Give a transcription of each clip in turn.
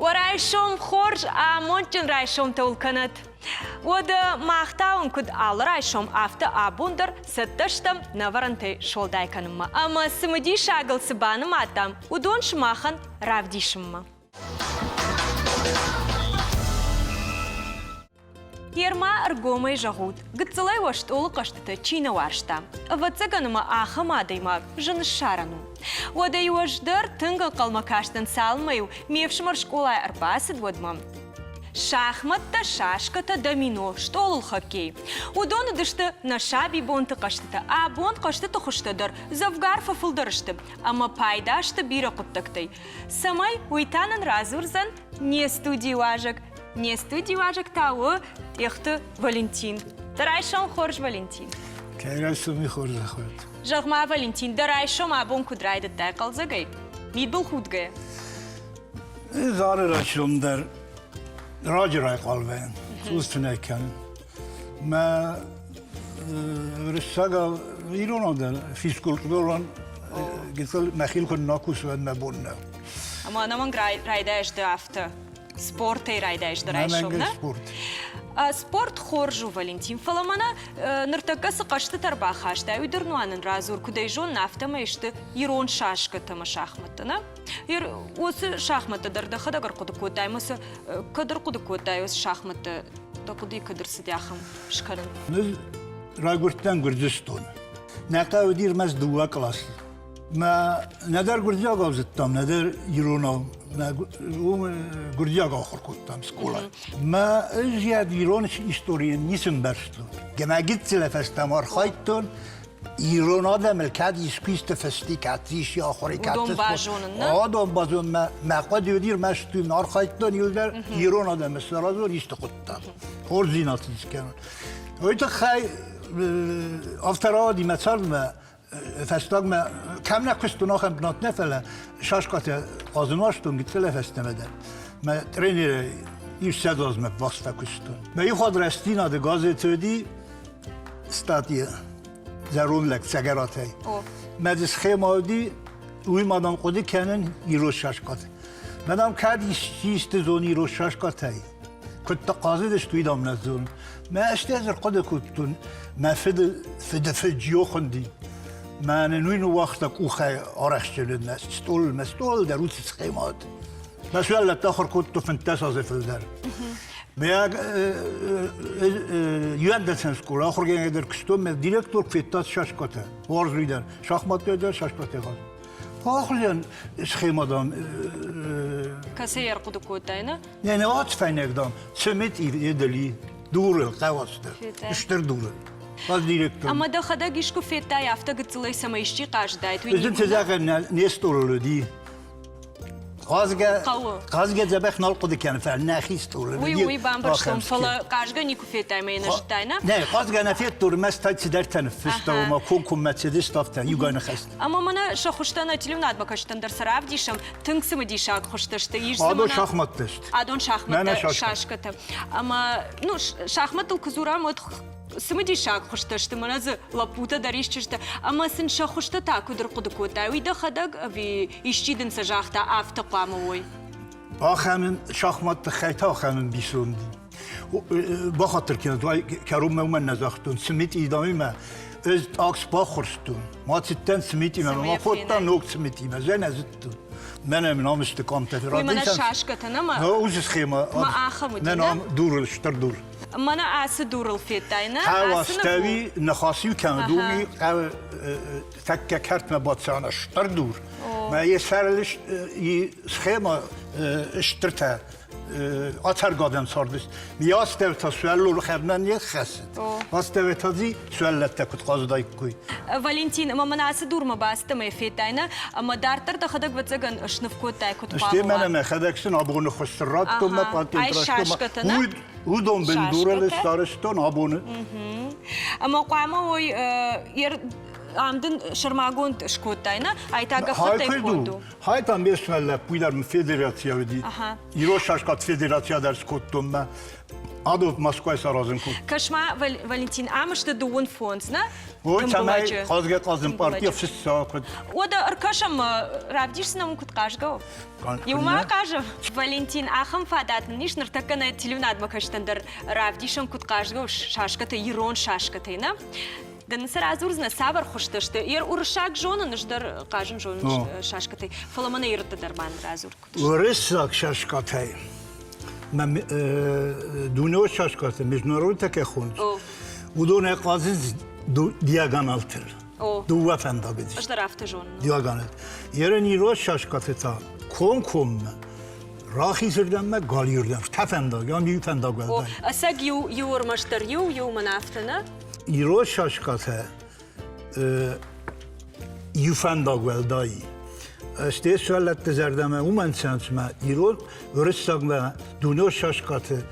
ورایشم خورج آمونچن رایشم تول کند. وده ماختاون کد آل رایشم آفته آبوندر ستشتم نورنته شولدای کنم. اما سمدی شاگل سبانم آتام ودونش ماخن رافدیشم. Yerma ergomay jahud, gitzelay washt ulu qashtata Çin'e varşta. Vatsaganıma ahamadayma jın şaranu. Vaday washdar tıngal qalma kaştan salmayu mevşmar şkolay arbasid vadmam. Шахматта, шашката, домино, штолул хоккей. Удоны дышты на шаби бонты қаштыты, а бонт қаштыты хуштыдыр, завгар фафылдырышты, ама пайдашты бире құттықтай. Самай уйтанын разурзан не студий важык тауы ехты Валентин. Дарайшам хорж Валентин. Кайрасымы хорж ахват. Жағма Валентин, дарайшам абон кудрайды тайқалзагай. Мидбыл худгай. Zары рашым дар راجع قلبين سوز فنكان ما رسالة يرون هذا في سكول دوران قلت مخيل كن ناقوس وما بونا أما أنا من رايداش دافته سبورتي رايداش درايشونا سبورت خورجو فالنتين فلامانا نرتقص قشت تربا خاشتا ويدرنوانن رازور كدايجون نافتا ما يشت يرون شاشكتا ما شاخمتنا ير وس شاخمتا دردا خدا قد كوتاي مس قدر قد كوتاي وس شاخمتا تقدي قدر سدياخم شكرن نز راغورتان غرزستون نقا ودير مز دوا كلاس ما ندر غرزيا غوزتام ندر يرونا گردیاگ آخر کردم سکولا. ما زیاد ایرانش هیستوری نیستم برستون. گمگیت سلفستم آرخایتون ایران آدم الکاد ایسکویست فستی کاتریش آخری کاتریش. دم بازون نه؟ آدم بازون ما قد یودیر مشتوم آرخایتون یودر ایران آدم سرازور ایست کردم. خورزیناتیش کنن. وقتی خای افترادی مثلا ما فستاگ ما کم نکستون آخم بنات نفله شاشکات قازنواشتون گیت فله فستمده ما ترینیر ایش سداز ما باست کستون ما یه خود رستین آده گازتودی استادیه زرون لک سگراتی ما دست خیم آدی اوی مادام قدی کنن ایروش شاشکات مادام کدی شیست زون ایروش شاشکاتی کت قازدش توی دام نزون ما اشتهر قد کتون ما فد خندی من نوین وقت کوخه آرخشل الناس مستول دروس سخيمات بس ولا تاخر كنت فانتاس في الدار بيا يوندسن سكول اخر جاي در كستوم ديريكتور في تاس شاشكوتا ورز ريدر شахмат ده شاشكوتا آخرین سخيمادام كسير قد كوتاينا يعني وات فينك دام سميت يدلي دور القواصد اشتر دور Ama da xada gişku fetta yafta gıtılay samayışçı qajdayt. Özüm tezaqen nestoruludi. Qazga zabaq nalqudi kan fa naxistoludi. Oui bambarstom fala qajga niku fettay meynashtayna. Ne qazga nafet dur mastay sidartan fista ma kunkum matsedis tafta yugana khast. Ama mana shaxushtan atilivna adbakashtan dar saravdisham tınksımı dişak xoştashta yish zamana. Adon şahmattasht. Adon şahmat şashkata. Ama no şahmatıl kuzuram od سمدي شاك خشتشت مناز لابوتا داريشتشت أما سن شخشت تاكو در قد كوتا ويدا خدق في يشتيدن سجاختا آفتا قاموي آخرین شахмат خیلی آخرین بیسوندی با خاطر که دوای کارم من نزاختون سمیت ایدامی ما از آکس با خورستون ما تیتن سمیتی ما خودتان نوک سمیتی ما زن ازتون من نامست کامت وی من شاشکت نما نه اوزش خیما ما آخمودی نه نام دور شتر دور من آس دور الفیتاینا حواستوی نخاسیو کم دومی فک کرد ما باتسان شتر دور ما یه سرلش یه خیما اشترته آتر قادم ساردست میاست تا سوال رو خبرن یک خست واست تازی سوالت تکت قاضی کوی Valentin ama من آس دور ما باست ما فیتاینا اما دارتر تا خدک بتزگن اشنف کوت تای کت پاو اشتی من خدکشن آبون خسرات تو ما پاتین او دم بندوره لستارستون آبونه اما قامه وی یر عمدن شرماگون شکوتاینا ایتاگه خطه کودو. های tam besmelle puylar mı federasyonu di. Euro şaşkat federasyon ders kuttum ben. Adolf Moskva سرازن کو. کشما ولنتین آمش دوون فونز نه؟ و تمام قازم پارتی فستا کد. و دا ارکشم رابطیش سنم کد قاشگو. یوما قاشم. ولنتین آخم فادات نیش نرتکنه تلوناد مکشتن در رابطیشم کد قاشگو شاشکته ایران شاشکته نه؟ دن سر ازورز نه صبر خوش داشته. یر ورشاک جوننش در قاجم جوننش شاشکته. فلمانه یرت در بان رازور کدش. ورشاک شاشکته. من دونه شاشکته مجنون تک خونج. و دونه قازز دیاگانالتر. دو وفندا بدیش. اش در رفته جون. دیاگانال. یه نیرو شاشکته تا کم راهی زدم من گالیوردم. تفندا یا نیفندا گلدای. اساق یور مشتر یو منافتنه. ایرو شاشکته یوفندا گلدایی. استیز سوالت زردم اومن سنت ما ایرو ورستاگ ما دونه شاشکته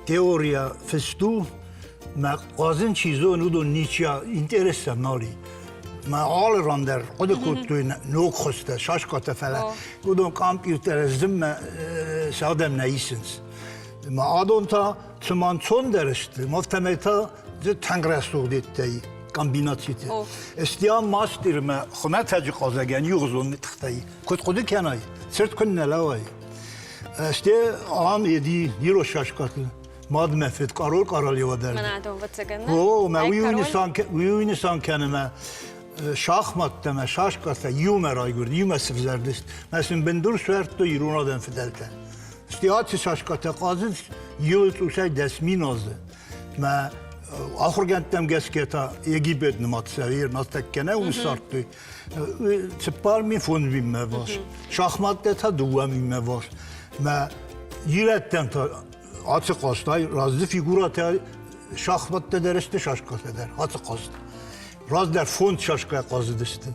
تئوریا فستو ما قازن چیزو نودو نیچیا اینترسم ناری ما آل راندر خود کتوی نوک خسته شاشکته فلا نودو کامپیوتر زم سادم نیسنس ما آدم تا چمان چون درشت مفتمتا تنگرستو دیتی کامبیناتیتی استیام ماستر ما خمت هجی قازگانی یوزون تختی کت خودی کنای سرت کن نلاوی استی آم ایدی نیرو شاشکته ماد مفید کارالی و درد. من عدو بتگنه. او ما ویونیسان کنه ما شاخمات ما شاشکته یوم رای گرد یوم سفزردست. مثلا بندور سوارت تو ایران آدم فدلته. استیاتی شاشکته قازن یول توشه دسمی نازه. ما آخر گندم گس که تا یکی بد نمات سویر ناتک کنه اون سرتی. سپار می فون بیم مواش. شاخمات تا دوام بیم مواش. ما یرتم تا آت قاستای رازده فیگورات شاخمات درسته شاشکاته در آت قاست راز در فوند شاشکای قازده است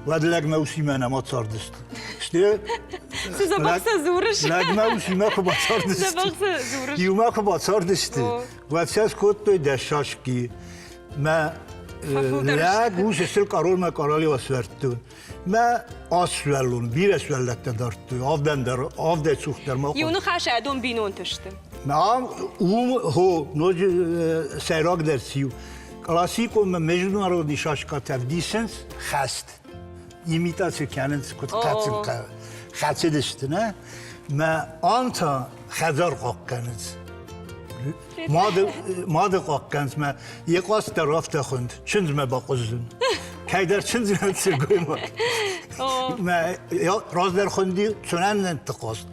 و دلگ موسی منم آت ساردست işte size baksa zurış lag موسی ما خب ساردست size baksa zurış یوما خب ساردست و سیاس کد توی در شاشکی ما lag وش سل کارول ما کارالی واسورتون ما آسوالون بیر اسوالت دارتوی آفدن سوخت در ما یونو خش ادم بینون تشته نعم هو نوج سيراك درسيو كلاسيكو مجنون رودي شاشكا تفديسنس خاست imitasyonu kendisi katın xaçediştine ma anta xazar qoqqanız madı qoqqanız ma yeqas tarafta xund çınzma baquzun kaydar çınzma tsirgoyma ma razlar xundi çunannen tqost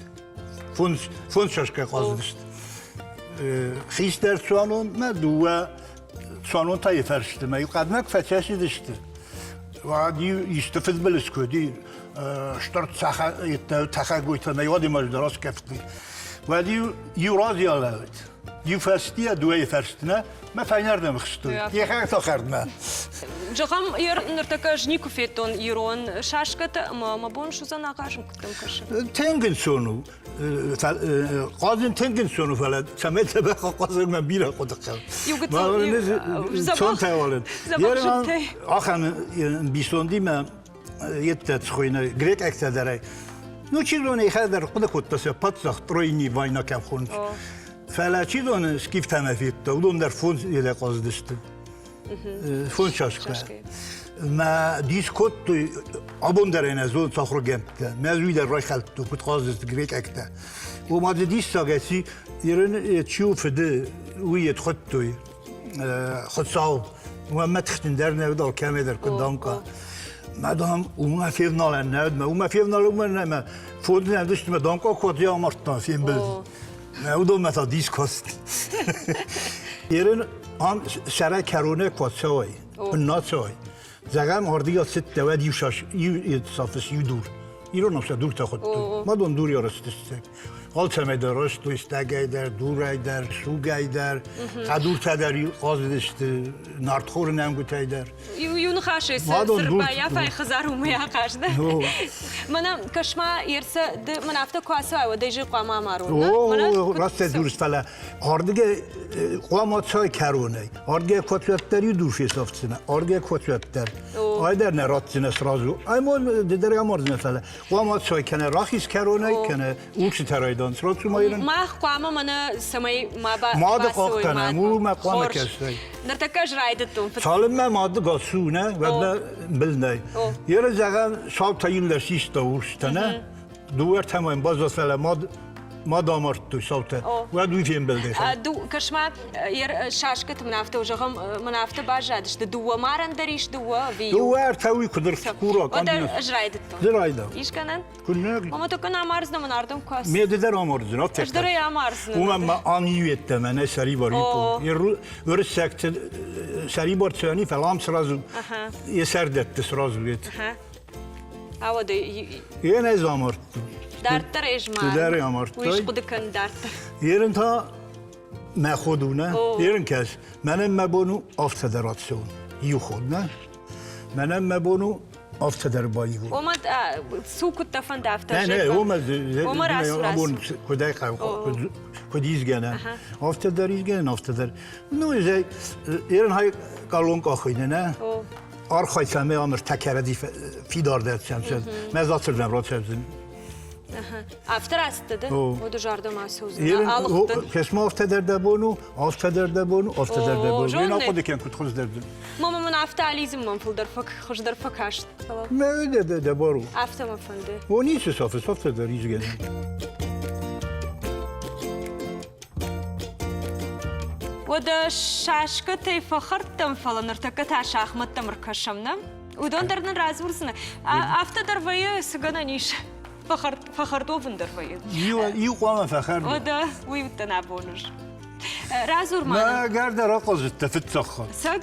fun şaşka qazdıst خیستر سوانون ما دوه سوانون تایی فرشته ما یقدمک فتشی داشته و دیو استفاده بلسکودی شترت تخاگویت نیادی مجدراس کفتی و دیو یورازی آلود دیو فرستیه دوه فرشتنه ما فینردم خستوی یه خیلی تا خردمه جاقام نرتکاج نیکو فیتون ایران شاشکت ما بون شوزا نقاشم کتم کشه تنگن سونو قازن تنگن سونو فلات سمت بخا قازن من بیره خود خل ما چون تاولن یارم آخرم بیستوندی من یه تدخوینه گریک اکتداره نو چی دونه خدر خود کتاسه پاتساخت روینی واینا کف خونج فلا چی دونه سکیفت همه فیت اون در فون یه قازدشته فون شاشکه ما دیسکوت توی آبون در این زون ساخر گمته مزوی در رای خلط تو کت قازد گریک اکته و ما دیس ساگسی یرن چیو فده ویت خود توی خود ساو و ما تختن در نود آل کمی در کندام که مادام اونا فیل نالن نود ما اونا فیل نالن ما فود نداشت ما دام که کتی آمرتن فیلم بد ما اودم مثلا دیسکوست یرن آن شرای کرونه کاتسای ناتسای زغم هردی ست دواد یوشاش صافس یودور ایران نفس دور تا خود ما دون دور یارستست حال چمه دراش تو استگای در دورای در شوگای در قدور تدر قازدشت نارتخور نمگوتای در یون خاشه سربایا فای خزار و میا قاشده منم کشما یرس من افته کواسه و دیجی قاما مارون او راست درست فلا هردگه قامات سای کرونه هردگه کوتوتری دور فیسافتسنه هردگه کوتوتر آیدر نراتسنه سرازو ایمون دریا مرد مثلا قامات سای کنه راخیس کرونه کنه اوکس ترای دان سرات شما ایران ما قوام من سمای ما با ماده قاقتنه مو ما قوام کشتی نرتکش رایدتون سالم ما ماده قاسونه و بلنای یه زغن شاب تاین لسیست داشتنه دوار تمام باز وصله ما دامرت تو صوته و دوی فیلم بلده دو کشما یر شاشکت منافته و جغم منافته باجادش دو مارن دریش دو ویو دوار تاوی کدر سکورا ودر اجرایدتون زرایده ایش کنن کنه ماما تو کنه مارزنه مناردم کاس میده در آمارزن آفت اجدر یا مارزنه و من آنیویت من سری باری پو یه رو سکت سری بار تانی فلام سرازو یه سردت سرازو بیت او ده یه نزامرت دارتر اجماع در آمارت ویش خود کن دارتر یرن تا ما خودونه یرن کس منم مبونو آفتدرات سون یو خود نه منم مبونو آفتدر بایی بود وما سوق التفن دافتر نه نه وما ابون کدای کدیز گنه آفتدریز گنه آفتدر نو زی یرن های کالون کاخینه نه آرخای سمه آمر تکردی فیدار درد شمسد مزاتر نمرات شمسد افتر است ده و دو جارده ماسوز کسم آفتدر دبونو آفتدر دبونو آفتدر دبونو این آقا دکن کد خوز دردن ماما من افته علیزم من فل در فک خوش در فکاشت نه دبارو افته من فنده و نیست صافه آفتدر ریز گنه و ده شاشکت فخرتم فلان ارتکت شاخمت مرکشم نم و دون درن رازورزنه افته در ویه سگنه نیش فخرتو فندر ویه یو قوام فخر و ده ویو تنابونش رازور ما قاعد راقص تفت سخر سگ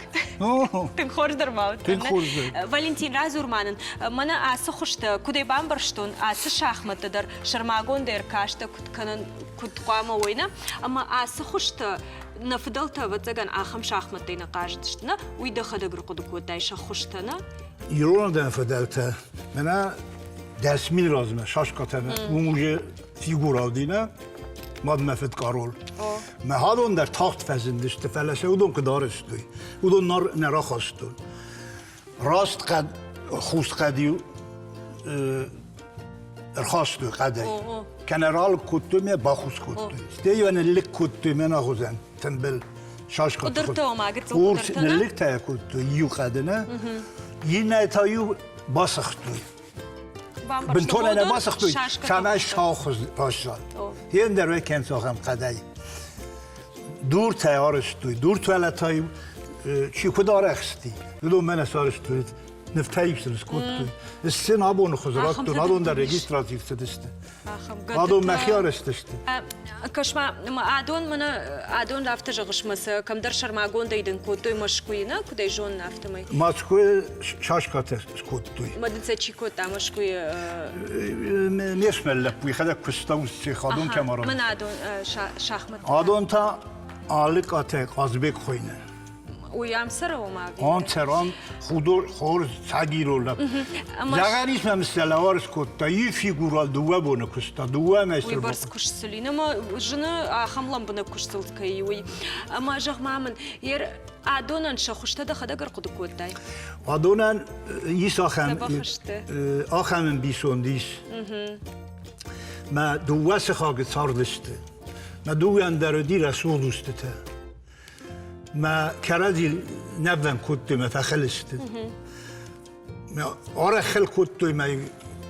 تنخورش در ماوت والنتین رازور مانن من آس خوشت کدی بام برشتون آس شاخمت در شرماگون در کاشت کد قوام وینه اما آس خوشت نفضلت وتجن آخم شاخمت دينا قاجدشتنا ويدا خدق رقد كود دايشة خوشتنا يرون ده فدلته منا دسميل لازمه شاش كاتنا وموجه فيغورا دينا ماد مفد كارول ما هادون در تاخت فزندشت فلسه ودون كدارستوي ودون نار نراخستون راست قد خوست قديو ارخاستو قدي كنرال كتومي باخوس كتومي ستيوان اللي كتومي ناخوزن تنبل شاش كتومي قدرتو ما قلت ورس اللي تا كتو يو قدنا ينا تايو باسختوي بنتون انا باسختوي سما شاخوز باشال ين در وكن ساخم قدي دور تيارستوي دور توالتايو چی کدار اخستی یدو من اسارستوی نفتایب سرس کتوی استن آبون خزرات تو ندون در رجیستراتیو سدسته آدون مخیار استشته کشما ما آدون رفته جغش مسا کم در شرماگون دیدن کتوی مشکوی نه کدای جون نفته می ماسکوی شاش کاته کتوی مدنسه چی کتا مشکوی نیشمل لپوی خدا کستاوس سی خادون کمارا من آدون شاخمت آدون تا آلیک آته قازبک خوینه ويام سر وما في آن تران خور سعيرو لا زغانيش ما مستلوارس كوتا يفيغورال دوا بونه كستا دوا ماستر ويبرس كش سلينا ما جنا خملم بنا كش سلتكي وي اما جغ مامن ير ادونن شخشته ده خدا قر قد كوتاي ادونن يساخن اخن بيسونديس ما دوا سخاگ ساردشته ما دو اندر دي رسول دوسته ما كرادي نبذن كنت ما تخلصت ما أرخل كنت ما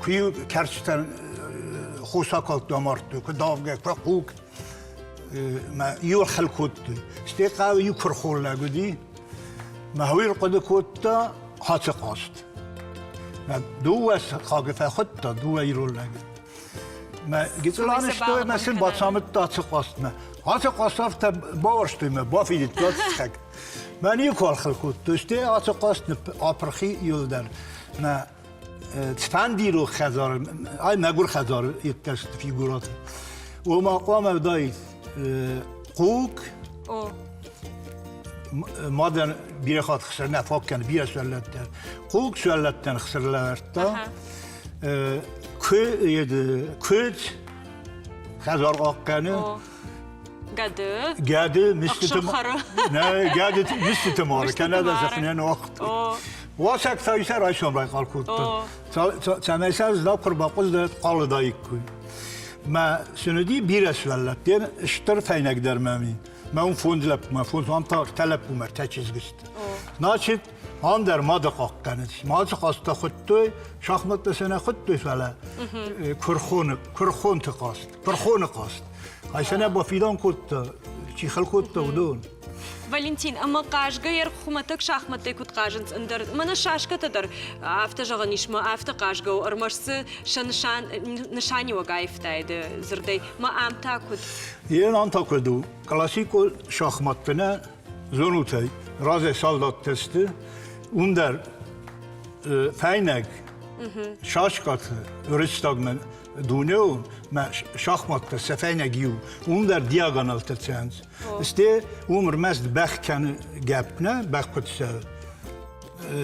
كيو كرشتن خوشاكل دمرت كدافع كقوق ما يرخل كنت استيقا يكر خول لقدي ما هو يرقد كنت هات قاست ما دوس خاطر فخدت دو يرول لقدي ما قلت له أنا استوى مثل بتصامت تات قاست ما هات قاست باورشتي ما بافيد تلاتك ما نيكول خلقت تشتي هات قاست أبرخي يلدر ما تفندي رو خزار أي ما أقول خزار يتكشف فيجورات وما قام بداية قوق مادن بيرخات خسر نفاق كان بير سؤالتن قوق سؤالتن خسر لورتا كود خزار قاقنه قاده نه قاده مثل تماره كندا زفنان وقت واسك ثايسر عشان راي قال كود تمساز ذكر بقول قال دايك ما سندی بیرس ولت دین اشتر فینک در مامی ما اون فوند لب ما فوند هم تا تلب بومر تچیز گست ناچید هم در ما دقیق کنید ما خواست خود توی شахمت بسنه خود توی فعلا کرخون تقاست کرخون قاست هایسنه با فیدان کد چی خل کد تودون Валентин, ама кажга ер хуматак шахматтай кут кажынц ындыр. Мана шашка тадыр. Афта жағанишма, афта кажга. Армашсы шанышан нышани вагайфтайды зырдай. Ма амта кут. Yen anta kudu. Klasiko şahmatına zonutay. Razı saldat testi. Under feynek şaşkatı öğretstagmen Dunyo, ma şahmatta sefeyne giyu. Under diagonal tercihans. İşte mest bekken gapne, bekkutse.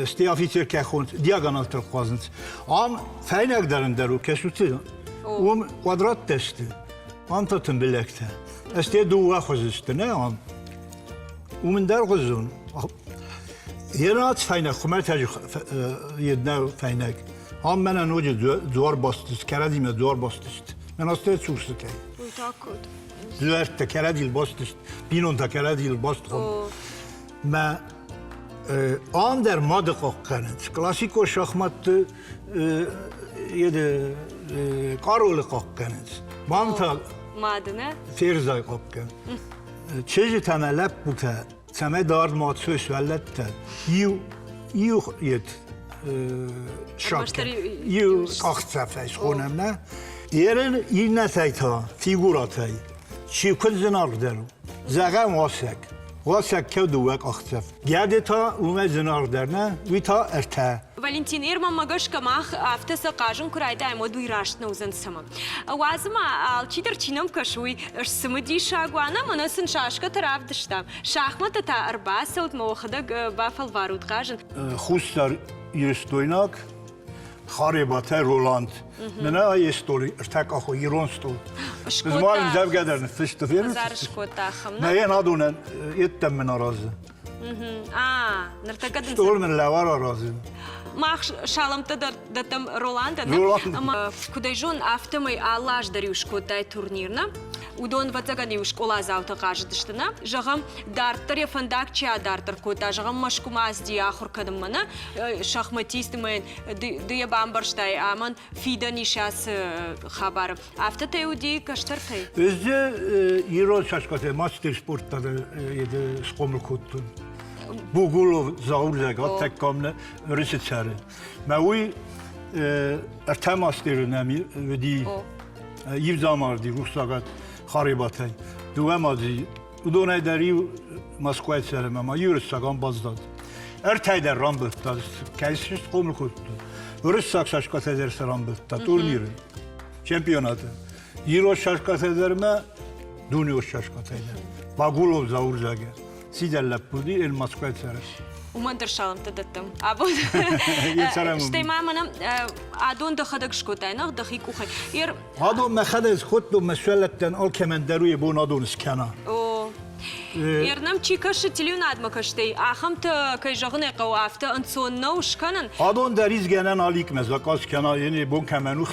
İşte afiter kehun diagonal terkazınç. Am feynek derinde o kesutu. Kvadrat testi. Antatın bilekte. İşte duva khuziste ne am. Der guzun. Yerat feynek kumet yedna feynek. Am mena noje duvar bastist, keradime duvar bastist. Men astet çursu kay. Uytakut. Duvar keradil bastist, binon ta keradil bastım. Ma ander madık akkanız. Klasiko şahmattı yedi karolik akkanız. Banta Madına? ferzay akkan. Çeşi temelep bu te. Seme dar mat söz vellette. Yu yed. Şarkı. Yu kahtsa feş konemne. Yerin yine tayta figuratay. Çiğkul zinar derim. Zagam vasek. Vasek kevduvek ahtsa. Geldi ta ume zinar derine. Vita erte. Валентин, ирма магашка мах автоса кажем курайда ему дуйрашна узан сама. Вазма алчидер чинам кашуй сымыди шагуана манасын шашка таравдыштам. Шахмата та арбаса ут мохдаг бафал варут кажен. Хустар yürüstüynak, Xaribate Roland. Mene ay istori, ertek axo İran stol. Biz malum zevgederni fıştı verir. Zar şkota xamna. Neyen adunen yettem min arazı. Nırtakadın. Stol min levar arazı. Мах шаламта датам Роланда, ама кудайжон автомай аллаж дарюшко тай турнирна. Удон вацагани школа завта каждыштына. Жагам дартар я фандак ча дартар кота. Жагам машкумаз ди ахур кадыммана. Шахматист мен дия бамбарштай аман фида нишас хабар. Авта тай уди каштартай. Özce İran şaşkate master sportta da yedi skomlu kuttu. Bugulov zaurzagat tek kamle rüsetseri. Mevi ertemas derine vedi yiv zamardi ruhsagat Xaribatay. Duvemazi udonay deri Moskva etserim ama yürüssagan bazdad. Ertayder rambıtta kaysis komlu kuttu. Rüssak şaşkat ederse rambıtta turniri. Şampiyonatı. Euro şaşkat ederme Dunyo şaşkat eder. Bagulov zaurzagat. Siderlep budi el Moskva etserim. Умандыр шаламта даттам. Або штей мамана адон дахадак шкотайнах дахи кухай. Ер Adon mexadez xutlu mesuletten al kemenderuye bu nadon skana. О Ернам чикаш телюнадма каштей. Ахамта кай жагне qawafta ansonno shkanan. Adon deriz genen alik mezakas skana yeni bon kemenu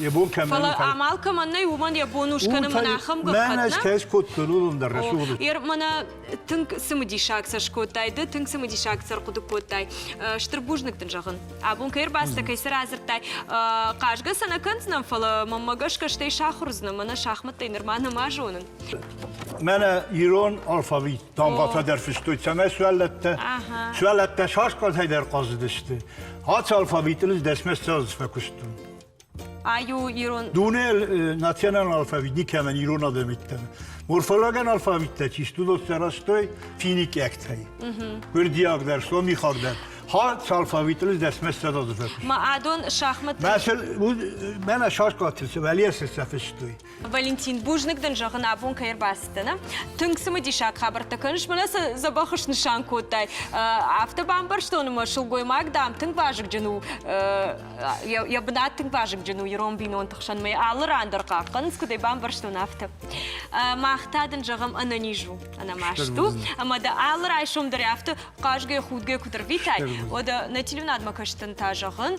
يبون كمان فلا أعمال كمان نيو من يبونو شكنا من أخم قفنا ما نسكاش كود تلولم در رسول ير منا تنك سمدي شاك سشكوتاي ده تنك سمدي شاك سرقدو كوتاي شتربوجنك تنجغن أبون كير باس تكاي سرازرتاي قاشغا سنة كنتنا فلا مماغش كشتي شاخرزنا منا شاخمتاي نرمانا ماجونن منا إيران alfabet tam قفدر فشتوي سما سؤالته شاش قد هيدر قصدشتي هات alfabetiniz desmez saz fakustun Ayu İran. Dune nasyonal alfabet ni kemen İran'a demekten. Morfologen alfabette çistu dostarastoy finik ektay. Bir diyagder, somi khagder. Ha alfabetiniz desmez saz fakustun. Ma adon şahmat. Mesela bu bana şaş katilse veliye sesafıştoy. Valentin Bujnik'den jağın abun kayır basitana. Tınksımı dişak haber takınış mı nasıl zabahış nişan kodtay. Afta bambar ştonu mu şulgoy magdam tınk vajık canu. Ya bnat tınk vajık canu yaron binon tıkşan mı alır andar kakın skuday bambar ştonu afta. Mahtadın jağım ananiju. Ana maştu. Ama da alır ayşum deri afta qaşgı xudgı kudur vitay. Ода нәтилюнад макаштын тажығын,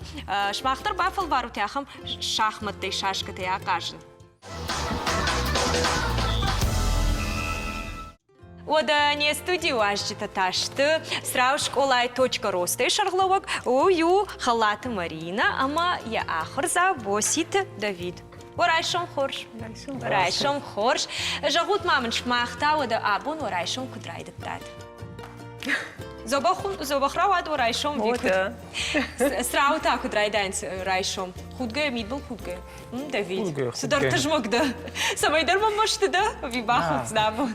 шмақтыр бафыл бару тяхым шахматтай шашкатай ақажын. Ода не студию ажжита ташты, срау школай.ростай шаргловак, ою халаты Марина, ама я ахырза босит Давид. Орайшом хорш. Орайшом хорш. Жагут мамын шмахта, ода абун орайшом кудрайдыт дад. Зобахрау ад орайшом викуд. Срау та кудрайдайнс орайшом. Худгай мидбыл худгай. Давид. Судар тажмогда. Самайдар мамашты да? Вибахут знабу.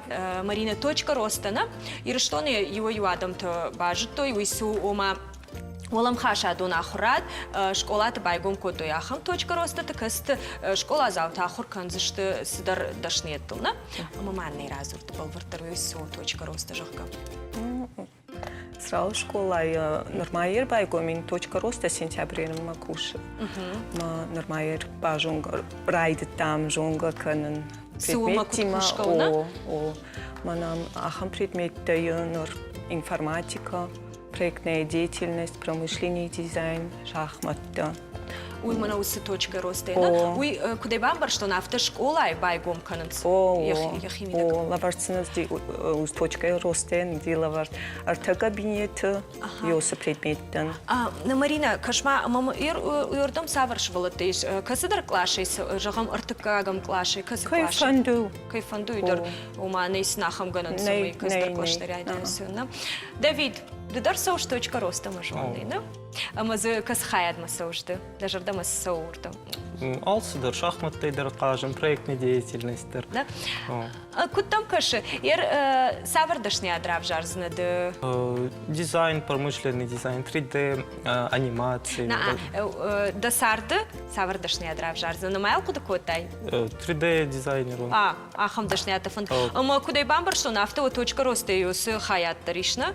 Марина точка ростана. Ирштоны его юадам-то бажыто, юису ома Олам хаша дон ахурад, школаты байгом котой ахам точка роста, такаст школа завта ахур канзышты сыдар дашнеттылна. Маманный разурты был вартарвой со точка роста жахка. Сразу школа нормайер байгомин точка роста сентябрем макуши. Нормайер бажунга райды там жунга канен предметима. О, манам ахам предметты нор информатика. Проектная деятельность, промышленный дизайн, шахматы. Уй, мана усы точка роста. Уй, куда бамбар, что на автошкола и байгом канец. О, лаварцинас ди уз точка роста, ди лавар арта кабинет, ёсы предметтен. Марина, кашма, мама юрдом саваршвала тейш. Касыдар клашейс, жагам артакагам клашей, касы клашей. Кайфанду. Кайфанду идер. Ума нейс нахам ганан самый касыдар клаштаряйдан сюнна. Давид. Дудар соуш точка роста мажонный, да? А мы за касхаяд мы соужды, даже вда мы соурдом. Алсыдар, шахматтайдар кажем, проектная деятельность. Да? Куттам каши, савардашный адрав жарзнады? Дизайн, промышленный дизайн, 3D, анимации. Да сарды савардашный адрав жарзнады, майл куда котай? 3D дизайнер. Ахамдашный атафан. Мы куда и бамбар, что на авто точка роста юс хаят таришна?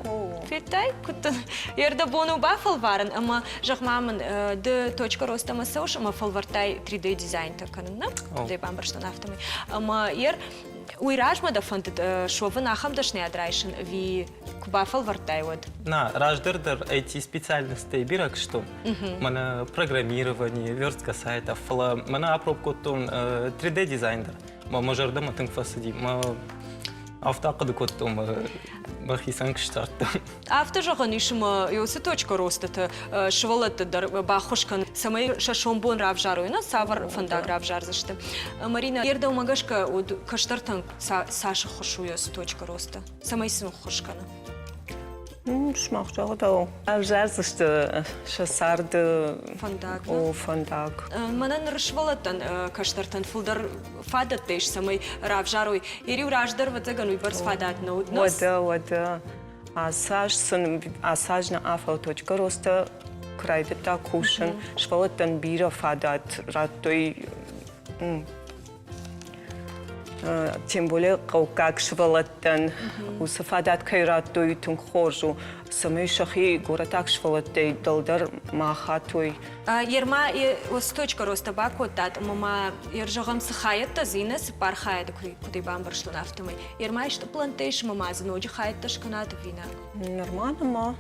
Фитай, куттан. Ерда бону бафал варен, ама жахмамын д точка роста мы соуш, ама фалвартай 3D дизайн таканна, куда и бамбар, что на автомой. Ама ер уйражма да фонд шовы нахамдашный адрайшин, ви кубафал вартай вот. На, раждердер IT специальностей бирак что? Мана программирование, верстка сайтов, мана апробкотон 3D дизайнер. Ма жардам атынг фасади. Автоқыды коттом бахисан кштартта. Автожаган ишма юсы точка роста швалат дар бахушкан самай шашомбон равжаруйна савар фандаг равжарзышты. Марина ерда умагашка од каштартан саша хошуяс точка роста. Самай син хошкана. Шмахчага да. Равжарзышты шасарды фандаг. О фандаг. Манан ршвалатан каштартан фулдар фадат теш самай равжаруй. Ири ураждар ватагану барс фадат ноуднос. Вода. Асаж на афа.точка роста крайдата кушен швалатан бира фадат ратой. Тем более, как швалаттан, усафадат кайраттуй тунхоржу, самый шахи горатак швалаттай далдар махатуй. Ерма ус точка роста бакотат, мама ержагам сахаятта зинес пархаят куди бамбар что нафтамай. Ерма что плантейш мама заноджи хаятта шканат вина. Нормально,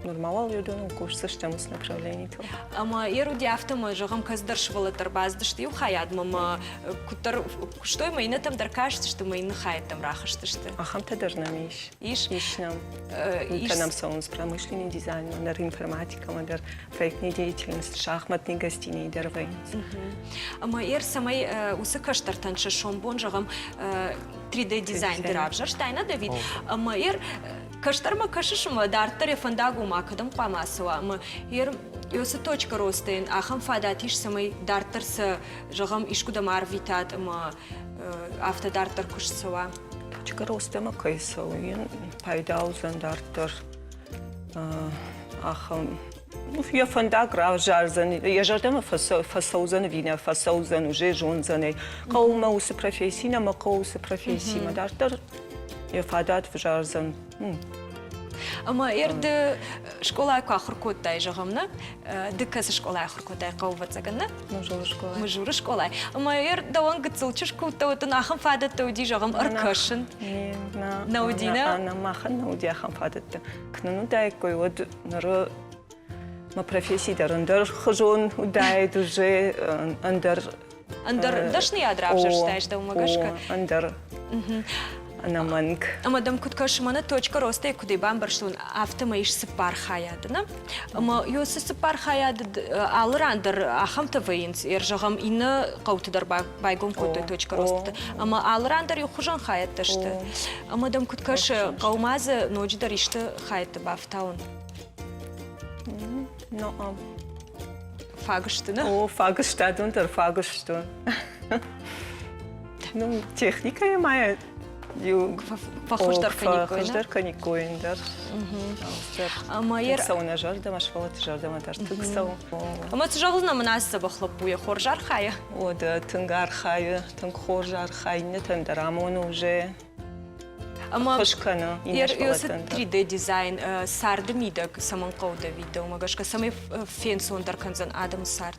нормально юдон курс системус направлений. Ама еруди автома жагам каздар швалатар баздашты ю хаят мама кутар что и майна там даркашты что майна хаят там рахашты что. Ахам тадар намиш. Иш нам. Нам соус промышленный дизайн, мандер информатика, мандер проектная деятельность, шахматные гостиные дервейн. Ама ер самай усакаштартан шашомбон жагам 3D дизайн дирабжар штайна Давид. Ама ер каштарма кашишма дартаре фандагу макадам памасова. Ама ер юсы точка ростен ахам фадатиш самай дартарса жагам ишкуда марвитат ама автодартар кушсова. Точка роста ма кайсауин пайдаузан дартар ахам. Я фандак равжарзан, я жардам фасаузан вина, фасаузан уже жонзаны. Каума усы профессии, нама каусы профессии, мадартар я фадат вжарзан. Ама ерді школа ахыр коттай жағамна, дыкасы школа ахыр коттай қауvat заганна. Мажуры школа. Ама ер даван гыцылчыш кутта отын ахым фадатта уди жағам аркашын. Наудина? Ана махан науди ахым фадатта. Кнану дай кой вот ныры ما профессии дәріндер хожон удайды уже андер Андыр дашны ядрап жерштайжда умагашка. андер анаманг. Ама дам куткаш мана точка роста куди бамбарштун автомаиш сыпар хаядына. Ама юсы сыпар хаяд алрандыр ахамта вейнс ержагам инна каутыдар байгон кутой точка роста. Ама алрандыр юхужан хаятташты. Ама дам куткаш каумазы ночдар ишты хаятты бафтаун. No, Фагыштына. О, Фагштадун, der Фагштун. Ну, техника я моя. Похождар каникойна. Похождар каникойндар. Ама ер Сауна жардам, ашфалат жардам, атар туксау. Ама цжагызна мынасы бахлапуя хоржар хая. О, да, тынгар хая, тынг хоржар хайны, тындарамон уже. Ама Хошкана, ер инеш юсы палатындар. 3D дизайн сарды мидак саман кауда видео магашка самый фенсон дарканзан адам сард.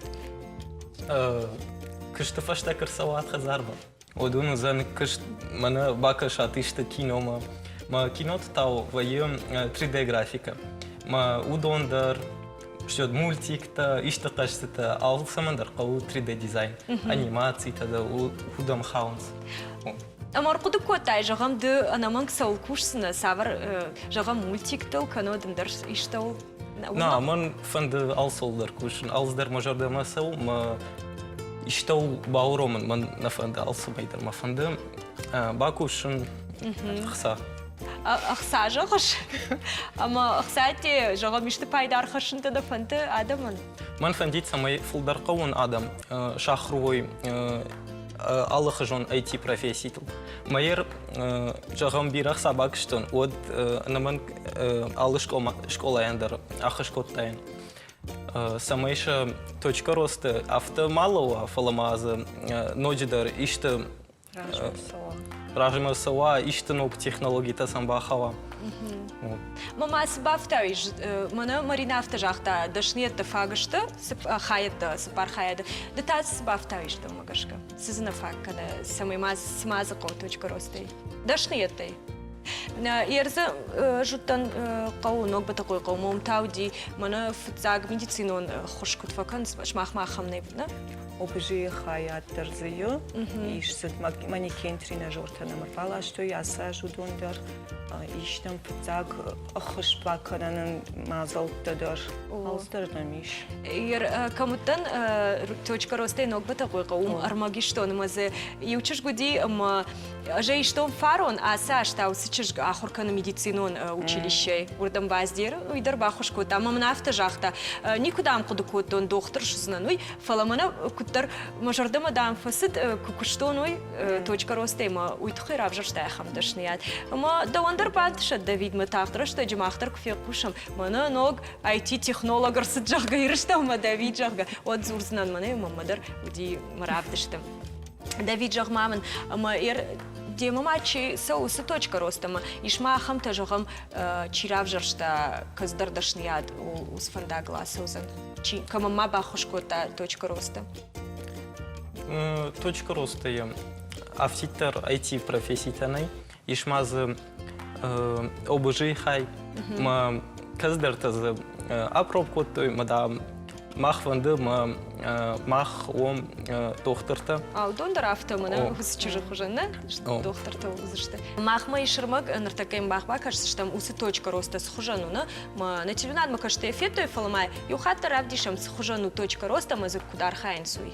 Кышты фаштакыр сауат хазарба. Одуну зан кышт мана бакаш атышты кино ма кинот тау вайым 3D графика. Ма удондар что мультик-то ишты кашты-то ал самандар кау 3D дизайн. Анимации-то да удам хаунс. Ама арқуды көтай жағам ды анаман ксаул курсына савар жағам мультиктал канодындар иштау. На, ман фанды алсолдар кушын. Алсдар мажарда масау, ма иштау бауромын ман на фанды алсыбайдар. Ма фанды бакушын қса. Ақса жағыш. Ама ақса те жағам ишты пайда арқашынды да фанды адамын. Ман фандит самай фулдар қауын адам. Шахруой аллахы жон IT профессийтл. Майер жағам бирақ сабак штон. Од наман алы школа яндар, ахы шкоттайын. Самайша точка роста автомалова фаламазы ноджидар ишты ражыма сауа ишты ног технологии тасамба хава. Мама сбавтавиш, мана Марина автожахта дашниетта фагышты, хаятта, сыпар хаяды. Да та сбавтавиш да магашка. Сызына фаг, когда самый смазы кол точка ростай. Дашниеттай. Ерзі жұттан қау ног ба такой қау момтауди мана футзаг медицинон хош кутфакан шмах-махам небна. Обжи хаят дързию, ишсът манекен тренажерта намървала, що яса жудондар, иштам футзаг ахышпакананын мазалтадар. Алстар намиш. Ер камуттан точка ростай ног ба такой қау армагиштон мазе иучиш годи же иштом фарон аса штау сычыш ахурканы медицинон училище урдам баздер уйдар бахуш кот амам нафта жахта никудам кудукотон доктор шузнануй фаламана куттар мажардама дам фасит кукуштонуй точка ростема уйтхыр абжаштай хамдашният ама давандар бадша давид матахтра что джмахтар кфе кушам мана ног IT технологар сыджага ирштама давид жага от зурзнан мане мамадар уди маравдыштым давид жагмамын ама ер демамачи соусы точка ростама ишмахам тажагам чиравжаршта каздардашният уз фанда гласузан чи камама бахушкота точка роста Точка роста я автитер IT профессийтанай ишмазы обжи хай ма каздартазы апробкотой мадам махванды мах ом докторта. Дондар автомана усчижи хужана докторта узышты. Махма ишырмак нартакайм бахба кажется там усы точка роста с хужануна. Ма на телюнад ма кажется эффекту и фаламай. Юхата равдишам с хужану точка роста ма за кудар хайнсуй.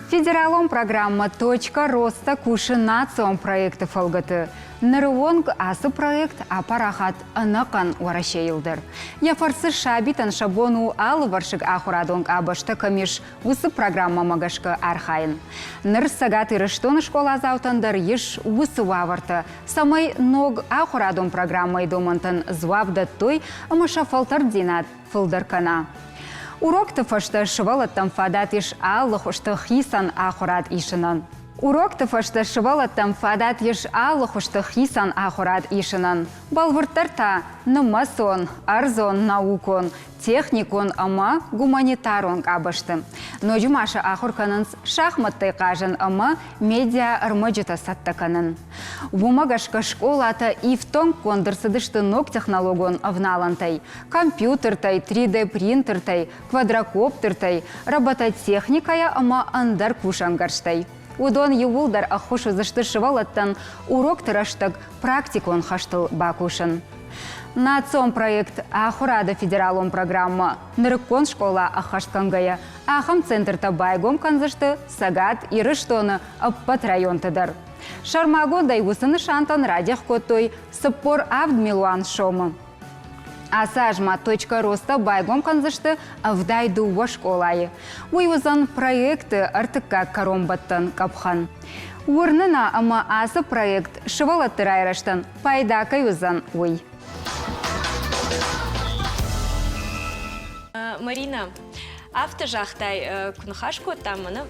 Федералом программа «Точка роста» куши национ проекты фалгаты. Нарывонг асы проект апарахат анакан уарашейылдыр. Яфарсы шабитан шабону алы варшык ахурадонг абашта камиш усы программа магашка архайын. Ныр сагат ирыштон школа заутандар еш усы ваварты. Самай ног ахурадон программай домантан звавда той амаша фалтар динат фылдаркана. Урок тыфышты шывалыттан фадат иш аллы хушты хисан ахурат ишынан. Урок тыфышты шывалаттым фадат еш аллахушты хисан ахурат ишынан. Балвырттарта нымасон, арзон наукон, техникон ама гуманитарон абышты. Но жумашы ахурканынс шахматтай кажын ама медиа ырмыжыта саттаканын. Бумагашка школата ифтон кондырсыдышты нок технологон авналантай. Компьютертай, 3D принтертай, квадрокоптертай, робототехникая ама андар кушангарштай. Удон ювулдар ахушу заштышывалаттан урок тыраштык практикон хаштыл бакушын. Нацом проект Ахурада федералом программа Ныркон школа ахашткангая Ахам центрта байгом канзышты сагат ирыштоны аппат районтыдар. Шармагондай усыны шантан радих коттой сыппор авдмилуан шомы. Асажма.роста байгом канзышты авдайду во школайы. Уйвызан проекты артыкка каромбаттан капхан. Урнына ама асы проект шывалаттыр айраштан пайда кайвызан уй. Марина, автожахтай күнхашко тамыны,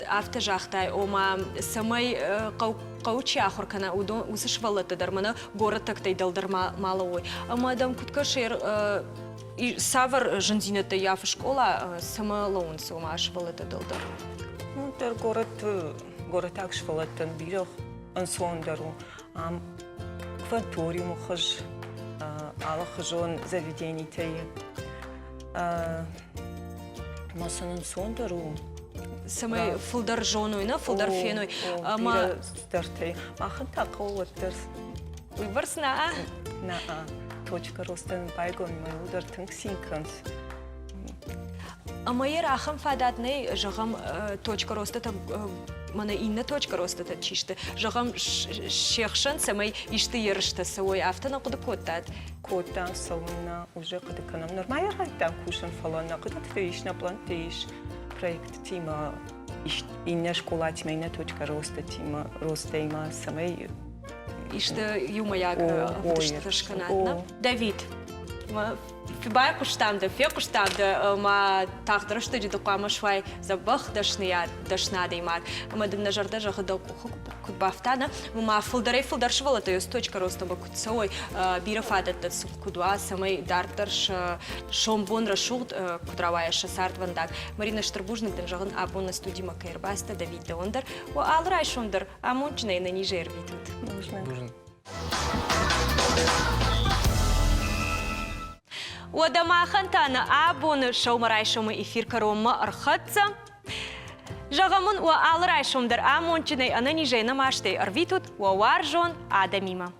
автожахтай ома самай қаучи ахуркана усы швалаттыдар мына город тактай далдар малы ой. Ама адам күткашер савар жынзинетті яфы школа самы лоунсы ома швалатты далдар. Дар город так швалаттын бирох ансуандару кванториуму хыж ала хыжон заведений тайы. Масанын сондару. Самай фулдар жонуйна, фулдар фенуй. Бира стартай. Махын тақылаттыр. Уйбарсына, а? На точка ростан байгон майлдар тыңсинканс. Амайыр ахым фадатный жағам точка ростата мана инна точка ростата чишты. Жағам шехшан самай ишты ерышты савой автона құды коттад. Кота салона уже кадыканам. Нормально райтан кушан фалана. Кыдат фейш на план фейш. Проект тима инна школа тима инна точка роста тима роста има самай. Ишты юмаяк автошканатна. Давид. Фибай куштамды, фе куштамды, ма тағдыры шты жиды қуама швай забах дашна деймар. Ма дымна жарда жағыда кудбафтана, ма фулдар швалата ёс точка роста ба кудсауй, бира фадатта кудуа самай дартарш шомбон рашуғд кудравая шасарт вандак. Марина Штырбужнықтың жағын абон на студима кайрбаста Давид Деондар, о алрай шондар, амончина и на ниже ербитут. Нужно. Одама хантана абоны шаумарай шаумы эфир каромма архатца. Жағамын о алырай шаумдар амончинай ананижай намаштай арвитут о варжон адамима.